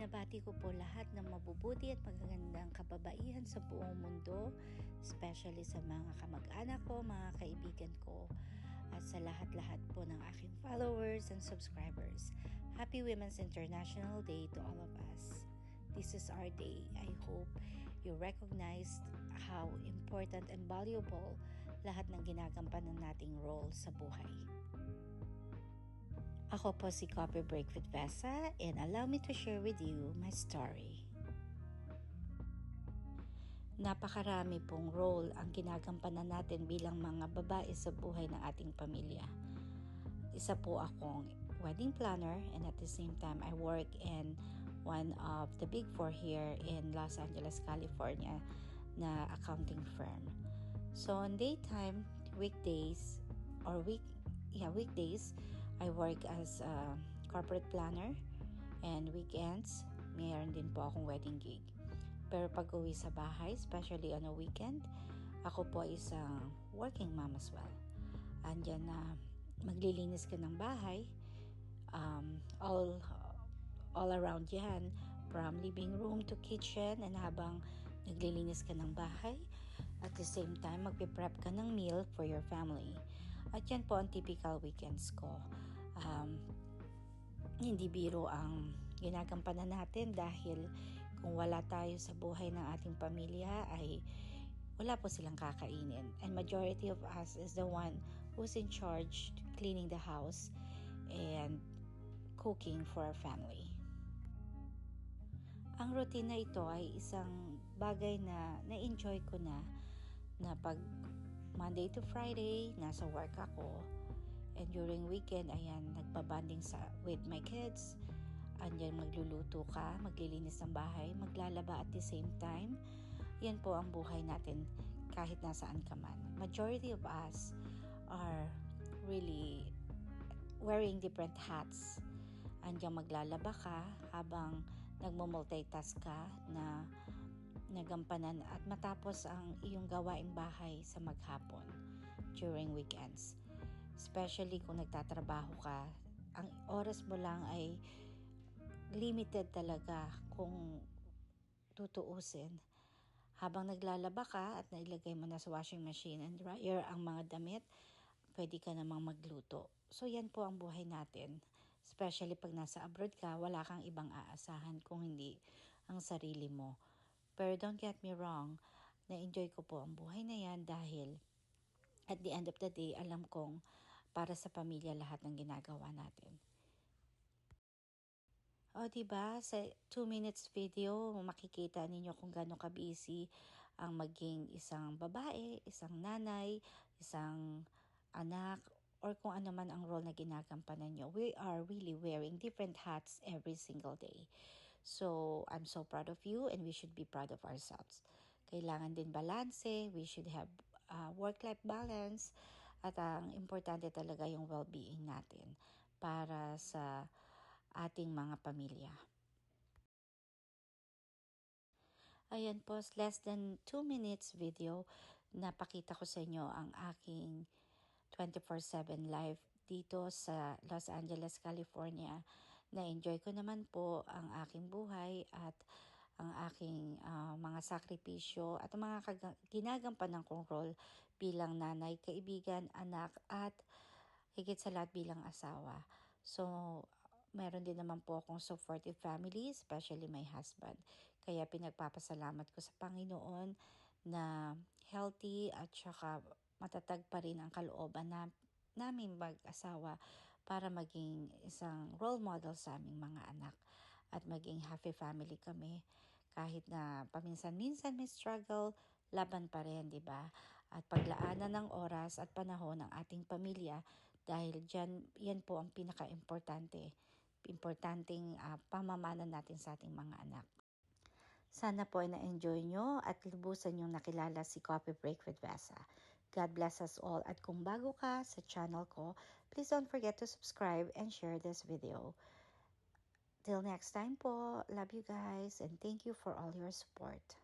Binabati ko po lahat ng mabubuti at magagandang kababaihan sa buong mundo, especially sa mga kamag-anak ko, mga kaibigan ko, at sa lahat-lahat po ng aking followers and subscribers. Happy Women's International Day to all of us. This is our day. I hope you recognize how important and valuable lahat ng ginagampanan nating role sa buhay. Ako po si Coffee Break with Vesa, and allow me to share with you my story. Napakarami pong role ang ginagampanan natin bilang mga babae sa buhay ng ating pamilya. Isa po akong wedding planner, and at the same time I work in one of the big four here in Los Angeles, California na accounting firm. So on daytime, weekdays, I work as a corporate planner, and weekends, mayroon din po akong wedding gig. Pero pag uwi sa bahay, especially on a weekend, ako po isang working mom as well. Andyan na maglilinis ka ng bahay, all around yan, from living room to kitchen, and habang naglilinis ka ng bahay, at the same time, magpiprep ka ng meal for your family. At yan po ang typical weekends ko. Hindi biro ang ginagampanan natin dahil kung wala tayo sa buhay ng ating pamilya ay wala po silang kakainin. And majority of us is the one who's in charge cleaning the house and cooking for our family. Ang routine na ito ay isang bagay na na-enjoy ko na pag Monday to Friday, nasa work ako. And during weekend, ayan, nagpabanding with my kids. Andyan magluluto ka, maglilinis ng bahay, maglalaba at the same time. Yan po ang buhay natin kahit nasaan ka man. Majority of us are really wearing different hats. Andyan maglalaba ka habang nagmo-multitask ka na nagampanan at matapos ang iyong gawaing bahay sa maghapon during weekends. Especially kung nagtatrabaho ka, ang oras mo lang ay limited talaga kung tutuusin. Habang naglalaba ka at nailagay mo na sa washing machine and dryer ang mga damit, pwede ka namang magluto. So yan po ang buhay natin. Especially pag nasa abroad ka, wala kang ibang aasahan kung hindi ang sarili mo. Pero don't get me wrong, na-enjoy ko po ang buhay na yan dahil at the end of the day, alam kong para sa pamilya lahat ng ginagawa natin. O diba, sa 2 minutes video, makikita ninyo kung gaano ka-busy ang maging isang babae, isang nanay, isang anak, or kung ano man ang role na ginagampanan nyo. We are really wearing different hats every single day. So, I'm so proud of you, and we should be proud of ourselves. Kailangan din balanse, we should have work-life balance, at ang importante talaga yung well-being natin para sa ating mga pamilya. Ayan po, less than 2 minutes video, napakita ko sa inyo ang aking 24/7 live dito sa Los Angeles, California. Na-enjoy ko naman po ang aking buhay at ang aking mga sakripisyo at ang mga ginagampanan kong role bilang nanay, kaibigan, anak, at higit sa lahat bilang asawa. So, meron din naman po akong supportive family, especially my husband. Kaya pinagpapasalamat ko sa Panginoon na healthy at saka matatag pa rin ang kalooban namin mag-asawa para maging isang role model sa aming mga anak at maging happy family kami. Kahit na paminsan-minsan may struggle, laban pa rin, di ba? At paglaanan ng oras at panahon ng ating pamilya dahil yan po ang pinaka-importanteng pamamana natin sa ating mga anak. Sana po ay na-enjoy nyo at lubusan yung nakilala si Coffee Break with Vesa. God bless us all. At kung bago ka sa channel ko, please don't forget to subscribe and share this video. Till next time po, love you guys and thank you for all your support.